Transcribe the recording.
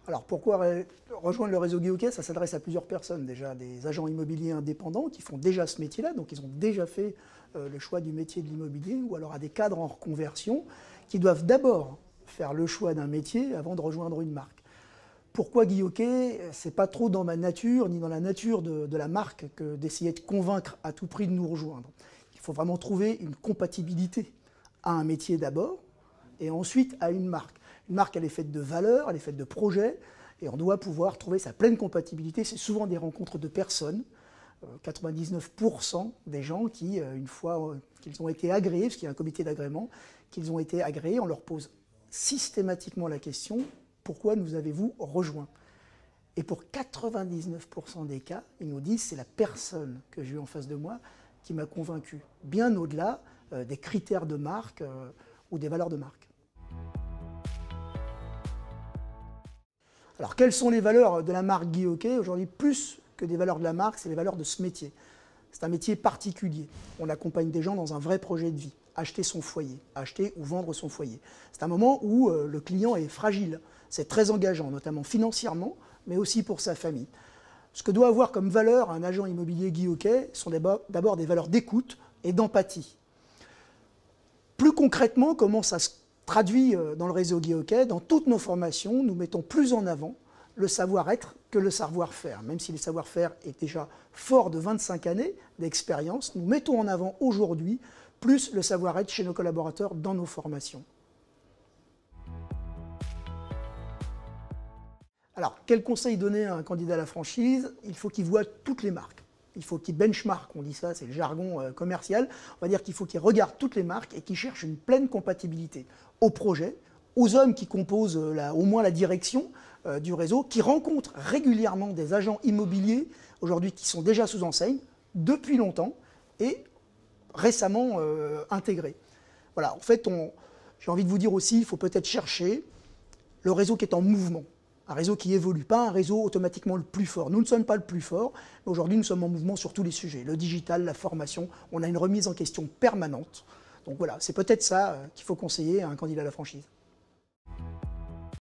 Alors pourquoi rejoindre le réseau Guy-Hockey? Ça s'adresse à plusieurs personnes, déjà des agents immobiliers indépendants qui font déjà ce métier-là, donc ils ont déjà fait le choix du métier de l'immobilier, ou alors à des cadres en reconversion qui doivent d'abord faire le choix d'un métier avant de rejoindre une marque. Pourquoi Guy-Hockey? C'est pas trop dans ma nature, ni dans la nature de la marque, que d'essayer de convaincre à tout prix de nous rejoindre. Il faut vraiment trouver une compatibilité à un métier d'abord, et ensuite à une marque. Une marque, elle est faite de valeurs, elle est faite de projets, et on doit pouvoir trouver sa pleine compatibilité. C'est souvent des rencontres de personnes. 99% des gens qui, une fois qu'ils ont été agréés, parce qu'il y a un comité d'agrément, qu'ils ont été agréés, on leur pose systématiquement la question: pourquoi nous avez-vous rejoint? Et pour 99% des cas, ils nous disent: c'est la personne que j'ai eu en face de moi qui m'a convaincu, bien au-delà des critères de marque ou des valeurs de marque. Alors, quelles sont les valeurs de la marque Guy-Hockey? Aujourd'hui, plus que des valeurs de la marque, c'est les valeurs de ce métier. C'est un métier particulier. On accompagne des gens dans un vrai projet de vie. Acheter son foyer, acheter ou vendre son foyer. C'est un moment où le client est fragile. C'est très engageant, notamment financièrement, mais aussi pour sa famille. Ce que doit avoir comme valeur un agent immobilier Guy-Hockey sont d'abord des valeurs d'écoute et d'empathie. Plus concrètement, comment ça se traduit dans le réseau Guy-Hockey? Dans toutes nos formations, nous mettons plus en avant le savoir-être que le savoir-faire. Même si le savoir-faire est déjà fort de 25 années d'expérience, nous mettons en avant aujourd'hui plus le savoir-être chez nos collaborateurs dans nos formations. Alors, quel conseil donner à un candidat à la franchise? Il faut qu'il voie toutes les marques. Il faut qu'il benchmark, on dit ça, c'est le jargon commercial. On va dire qu'il faut qu'il regarde toutes les marques et qu'il cherche une pleine compatibilité au projet, aux hommes qui composent au moins la direction du réseau, qui rencontrent régulièrement des agents immobiliers, aujourd'hui qui sont déjà sous enseigne, depuis longtemps, et récemment intégrés. Voilà, en fait, j'ai envie de vous dire aussi, il faut peut-être chercher le réseau qui est en mouvement. Un réseau qui évolue, pas un réseau automatiquement le plus fort. Nous ne sommes pas le plus fort, mais aujourd'hui nous sommes en mouvement sur tous les sujets. Le digital, la formation, on a une remise en question permanente. Donc voilà, c'est peut-être ça qu'il faut conseiller à un candidat à la franchise.